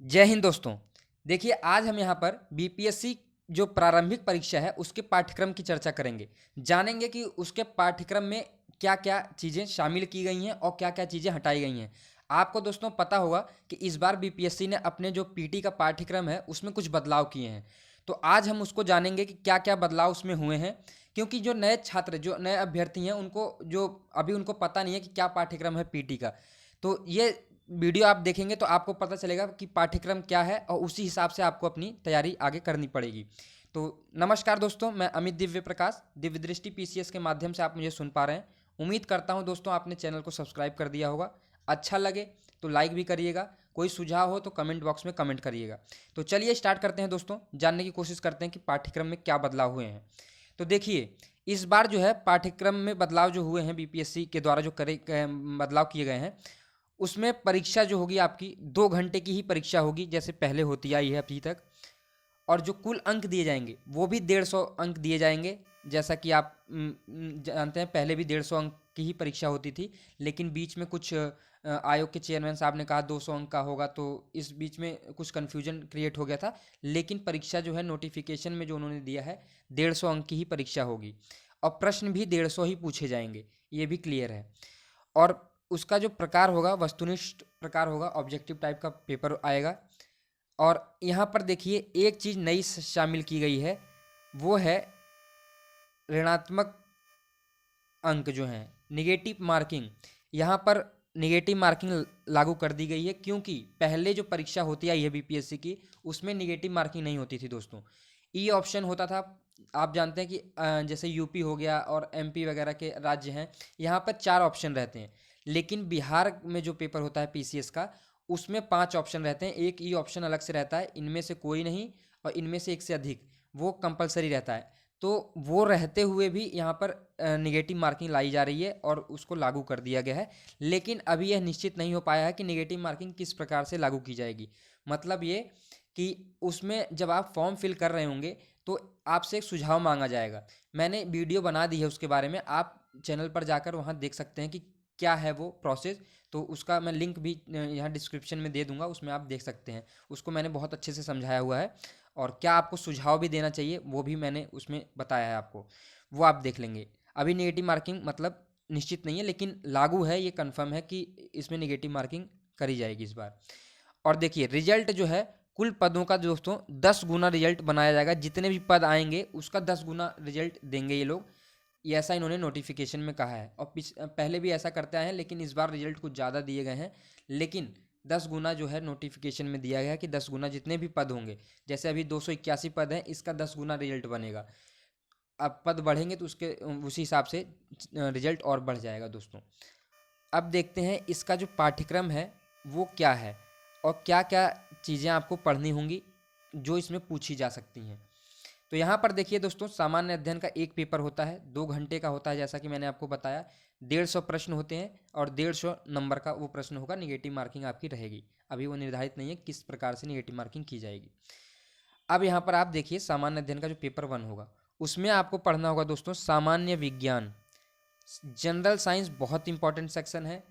जय हिंद दोस्तों। देखिए, आज हम यहाँ पर बीपीएससी जो प्रारंभिक परीक्षा है उसके पाठ्यक्रम की चर्चा करेंगे। जानेंगे कि उसके पाठ्यक्रम में क्या क्या चीज़ें शामिल की गई हैं और क्या क्या चीज़ें हटाई गई हैं। आपको दोस्तों पता होगा कि इस बार बीपीएससी ने अपने जो पीटी का पाठ्यक्रम है उसमें कुछ बदलाव किए हैं। तो आज हम उसको जानेंगे कि क्या क्या बदलाव उसमें हुए हैं, क्योंकि जो नए छात्र जो नए अभ्यर्थी हैं उनको जो अभी उनको पता नहीं है कि क्या पाठ्यक्रम है पीटी का। तो ये वीडियो आप देखेंगे तो आपको पता चलेगा कि पाठ्यक्रम क्या है और उसी हिसाब से आपको अपनी तैयारी आगे करनी पड़ेगी। तो नमस्कार दोस्तों, मैं अमित दिव्य प्रकाश, दिव्य दृष्टि पीसीएस के माध्यम से आप मुझे सुन पा रहे हैं। उम्मीद करता हूं दोस्तों आपने चैनल को सब्सक्राइब कर दिया होगा। अच्छा लगे तो लाइक भी करिएगा, कोई सुझाव हो तो कमेंट बॉक्स में कमेंट करिएगा। तो चलिए स्टार्ट करते हैं दोस्तों, जानने की कोशिश करते हैं कि पाठ्यक्रम में क्या बदलाव हुए हैं। तो देखिए, इस बार जो है पाठ्यक्रम में बदलाव जो हुए हैं बीपीएससी के द्वारा जो बदलाव किए गए हैं, उसमें परीक्षा जो होगी आपकी 2 घंटे की ही परीक्षा होगी, जैसे पहले होती आई है अभी तक। और जो कुल अंक दिए जाएंगे वो भी 150 अंक दिए जाएंगे। जैसा कि आप जानते हैं, पहले भी 150 अंक की ही परीक्षा होती थी, लेकिन बीच में कुछ आयोग के चेयरमैन साहब ने कहा 200 अंक का होगा, तो इस बीच में कुछ कन्फ्यूजन क्रिएट हो गया था। लेकिन परीक्षा जो है नोटिफिकेशन में जो उन्होंने दिया है, 150 अंक की ही परीक्षा होगी और प्रश्न भी 150 ही पूछे जाएंगे, ये भी क्लियर है। और उसका जो प्रकार होगा वस्तुनिष्ठ प्रकार होगा, ऑब्जेक्टिव टाइप का पेपर आएगा। और यहाँ पर देखिए, एक चीज़ नई शामिल की गई है, वो है ऋणात्मक अंक जो हैं, निगेटिव मार्किंग। यहाँ पर निगेटिव मार्किंग लागू कर दी गई है, क्योंकि पहले जो परीक्षा होती आई है बीपीएससी की, उसमें निगेटिव मार्किंग नहीं होती थी दोस्तों। ई ऑप्शन होता था। आप जानते हैं कि जैसे यूपी हो गया और एमपी वगैरह के राज्य हैं, यहाँ पर 4 ऑप्शन रहते हैं। लेकिन बिहार में जो पेपर होता है पीसीएस का, उसमें 5 ऑप्शन रहते हैं। एक ई ऑप्शन अलग से रहता है, इनमें से कोई नहीं और इनमें से एक से अधिक, वो कंपलसरी रहता है। तो वो रहते हुए भी यहाँ पर निगेटिव मार्किंग लाई जा रही है और उसको लागू कर दिया गया है। लेकिन अभी यह निश्चित नहीं हो पाया है कि निगेटिव मार्किंग किस प्रकार से लागू की जाएगी। मतलब ये कि उसमें जब आप फॉर्म फिल कर रहे होंगे तो आपसे एक सुझाव मांगा जाएगा। मैंने वीडियो बना दी है उसके बारे में, आप चैनल पर जाकर वहाँ देख सकते हैं कि क्या है वो प्रोसेस। तो उसका मैं लिंक भी यहाँ डिस्क्रिप्शन में दे दूंगा, उसमें आप देख सकते हैं। उसको मैंने बहुत अच्छे से समझाया हुआ है और क्या आपको सुझाव भी देना चाहिए वो भी मैंने उसमें बताया है आपको, वो आप देख लेंगे। अभी नेगेटिव मार्किंग मतलब निश्चित नहीं है, लेकिन लागू है, ये कंफर्म है कि इसमें नेगेटिव मार्किंग करी जाएगी इस बार। और देखिए, रिजल्ट जो है कुल पदों का दोस्तों 10 गुना रिजल्ट बनाया जाएगा। जितने भी पद आएंगे उसका 10 गुना रिजल्ट देंगे ये लोग। ये ऐसा इन्होंने नोटिफिकेशन में कहा है और पहले भी ऐसा करते आए हैं, लेकिन इस बार रिजल्ट कुछ ज़्यादा दिए गए हैं। लेकिन 10 गुना जो है नोटिफिकेशन में दिया गया है कि 10 गुना जितने भी पद होंगे, जैसे अभी 281 पद हैं, इसका 10 गुना रिजल्ट बनेगा। अब पद बढ़ेंगे तो उसके उसी हिसाब से रिजल्ट और बढ़ जाएगा दोस्तों। अब देखते हैं इसका जो पाठ्यक्रम है वो क्या है और क्या क्या चीज़ें आपको पढ़नी होंगी जो इसमें पूछी जा सकती हैं। तो यहाँ पर देखिए दोस्तों, सामान्य अध्ययन का एक पेपर होता है, 2 घंटे का होता है, जैसा कि मैंने आपको बताया। 150 प्रश्न होते हैं और 150 नंबर का वो प्रश्न होगा। निगेटिव मार्किंग आपकी रहेगी, अभी वो निर्धारित नहीं है किस प्रकार से निगेटिव मार्किंग की जाएगी। अब यहाँ पर आप देखिए, सामान्य अध्ययन का जो पेपर 1 होगा उसमें आपको पढ़ना होगा दोस्तों सामान्य विज्ञान। जनरल साइंस बहुत इंपॉर्टेंट सेक्शन है।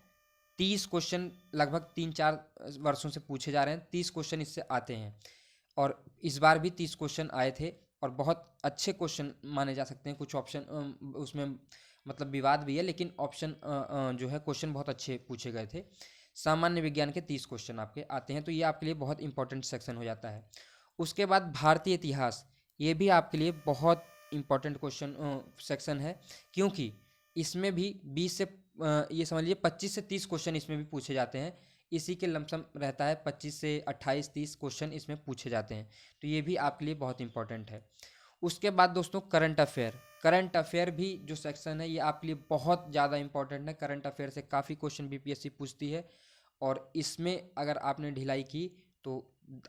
30 क्वेश्चन लगभग 3-4 वर्षों से पूछे जा रहे हैं, 30 क्वेश्चन इससे आते हैं और इस बार भी 30 क्वेश्चन आए थे और बहुत अच्छे क्वेश्चन माने जा सकते हैं। कुछ ऑप्शन उसमें मतलब विवाद भी है, लेकिन ऑप्शन जो है क्वेश्चन बहुत अच्छे पूछे गए थे। सामान्य विज्ञान के 30 क्वेश्चन आपके आते हैं, तो ये आपके लिए बहुत इंपॉर्टेंट सेक्शन हो जाता है। उसके बाद भारतीय इतिहास, ये भी आपके लिए बहुत इंपॉर्टेंट क्वेश्चन सेक्शन है, क्योंकि इसमें भी 20 से ये समझ लीजिए 25 से 30 क्वेश्चन इसमें भी पूछे जाते हैं। इसी के लमसम रहता है, 25 से 28-30 क्वेश्चन इसमें पूछे जाते हैं। तो ये भी आपके लिए बहुत इंपॉर्टेंट है। उसके बाद दोस्तों करंट अफेयर, करंट अफेयर भी जो सेक्शन है ये आपके लिए बहुत ज़्यादा इंपॉर्टेंट है। करंट अफेयर से काफ़ी क्वेश्चन बीपीएससी पूछती है और इसमें अगर आपने ढिलाई की तो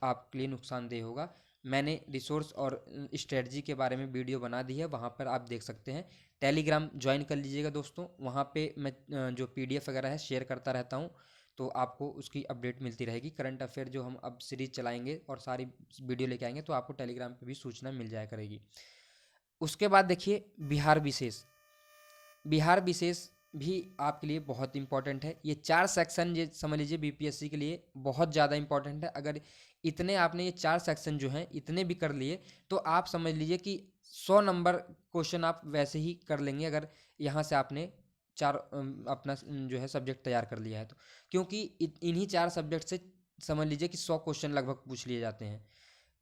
आपके लिए नुकसानदेह होगा। मैंने रिसोर्स और स्ट्रेटजी के बारे में वीडियो बना दी है, वहाँ पर आप देख सकते हैं। टेलीग्राम ज्वाइन कर लीजिएगा दोस्तों, वहाँ पे मैं जो पीडीएफ वगैरह है शेयर करता रहता हूँ, तो आपको उसकी अपडेट मिलती रहेगी। करंट अफेयर जो हम अब सीरीज चलाएंगे और सारी वीडियो लेके आएंगे, तो आपको टेलीग्राम पे भी सूचना मिल जाया करेगी। उसके बाद देखिए बिहार विशेष, बिहार विशेष भी आपके लिए बहुत इंपॉर्टेंट है। ये 4 सेक्शन ये समझ लीजिए बीपीएससी के लिए बहुत ज़्यादा इंपॉर्टेंट है। अगर इतने आपने ये 4 सेक्शन जो हैं इतने भी कर लिए तो आप समझ लीजिए कि 100 नंबर क्वेश्चन आप वैसे ही कर लेंगे, अगर यहाँ से आपने 4 अपना जो है सब्जेक्ट तैयार कर लिया है तो। क्योंकि इन्हीं 4 सब्जेक्ट से समझ लीजिए कि 100 क्वेश्चन लगभग पूछ लिए जाते हैं।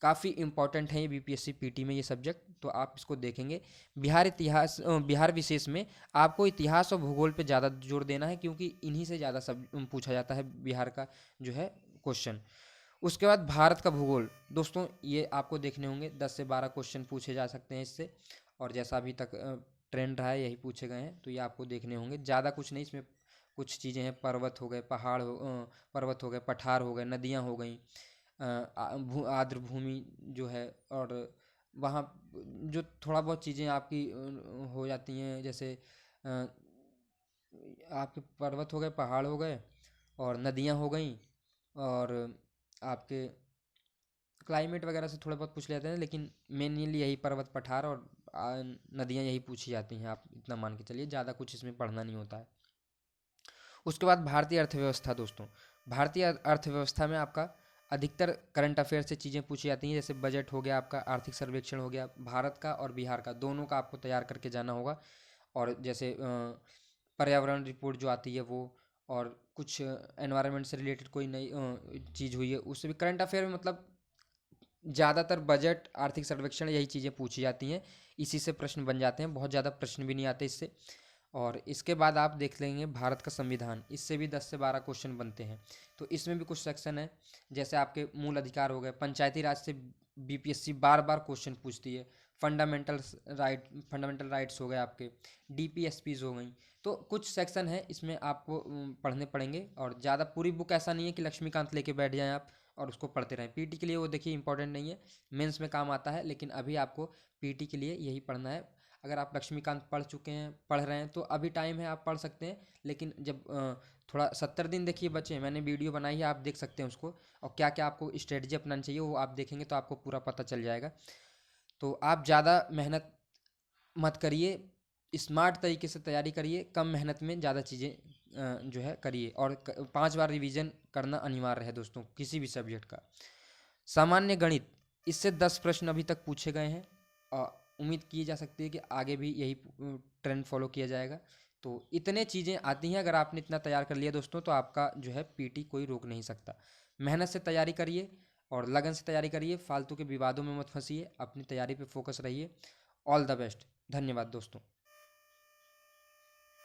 काफ़ी इंपॉर्टेंट है ये बीपीएससी पीटी में ये सब्जेक्ट, तो आप इसको देखेंगे। बिहार विशेष में आपको इतिहास और भूगोल पे ज़्यादा जोर देना है, क्योंकि इन्हीं से ज़्यादा सब पूछा जाता है बिहार का जो है क्वेश्चन। उसके बाद भारत का भूगोल दोस्तों, ये आपको देखने होंगे, 10 से 12 क्वेश्चन पूछे जा सकते हैं इससे, और जैसा अभी तक ट्रेंड रहा है यही पूछे गए हैं, तो ये आपको देखने होंगे। ज़्यादा कुछ नहीं, इसमें कुछ चीज़ें हैं, पर्वत हो गए, पर्वत हो गए, पठार हो गए, नदियाँ हो गई, आर्द्र भूमि जो है, और वहाँ जो थोड़ा बहुत चीज़ें आपकी हो जाती हैं, जैसे आपके पर्वत हो गए, पहाड़ हो गए, और नदियाँ हो गई, और आपके क्लाइमेट वगैरह से थोड़ा बहुत पूछ लेते हैं, लेकिन मेनली यही पर्वत, पठार और नदियाँ यही पूछी जाती हैं। आप इतना मान के चलिए, ज़्यादा कुछ इसमें पढ़ना नहीं होता है। उसके बाद भारतीय अर्थव्यवस्था दोस्तों, भारतीय अर्थव्यवस्था में आपका अधिकतर करंट अफेयर से चीज़ें पूछी जाती हैं, जैसे बजट हो गया, आपका आर्थिक सर्वेक्षण हो गया, भारत का और बिहार का दोनों का आपको तैयार करके जाना होगा। और जैसे पर्यावरण रिपोर्ट जो आती है वो, और कुछ एनवायरनमेंट से रिलेटेड कोई नई चीज़ हुई है उससे भी करंट अफेयर में, मतलब ज़्यादातर बजट, आर्थिक सर्वेक्षण, यही चीज़ें पूछी जाती हैं। इसी से प्रश्न बन जाते हैं, बहुत ज़्यादा प्रश्न भी नहीं आते इससे। और इसके बाद आप देख लेंगे भारत का संविधान, इससे भी 10 से 12 क्वेश्चन बनते हैं। तो इसमें भी कुछ सेक्शन है, जैसे आपके मूल अधिकार हो गए, पंचायती राज से बीपीएससी बार बार क्वेश्चन पूछती है, फंडामेंटल राइट्स हो गए आपके, डीपीएसपीज हो गई। तो कुछ सेक्शन है इसमें आपको पढ़ने पड़ेंगे, और ज़्यादा पूरी बुक ऐसा नहीं है कि लक्ष्मीकांत लेके बैठ जाएं आप और उसको पढ़ते रहें। पीटी के लिए वो देखिए इंपॉर्टेंट नहीं है, मेंस में काम आता है, लेकिन अभी आपको पीटी के लिए यही पढ़ना है। अगर आप लक्ष्मीकांत पढ़ चुके हैं, पढ़ रहे हैं, तो अभी टाइम है, आप पढ़ सकते हैं। लेकिन जब थोड़ा 70 दिन देखिए बचे हैं, मैंने वीडियो बनाई है, आप देख सकते हैं उसको, और क्या क्या आपको स्ट्रेटजी अपनानी चाहिए वो आप देखेंगे तो आपको पूरा पता चल जाएगा। तो आप ज़्यादा मेहनत मत करिए, स्मार्ट तरीके से तैयारी करिए, कम मेहनत में ज़्यादा चीज़ें जो है करिए, और 5 बार रिवीजन करना अनिवार्य है दोस्तों किसी भी सब्जेक्ट का। सामान्य गणित, इससे 10 प्रश्न अभी तक पूछे गए हैं, और उम्मीद की जा सकती है कि आगे भी यही ट्रेंड फॉलो किया जाएगा। तो इतने चीज़ें आती हैं, अगर आपने इतना तैयार कर लिया दोस्तों तो आपका जो है पीटी कोई रोक नहीं सकता। मेहनत से तैयारी करिए और लगन से तैयारी करिए, फालतू के विवादों में मत फंसिए, अपनी तैयारी पे फोकस रहिए। ऑल द बेस्ट, धन्यवाद दोस्तों।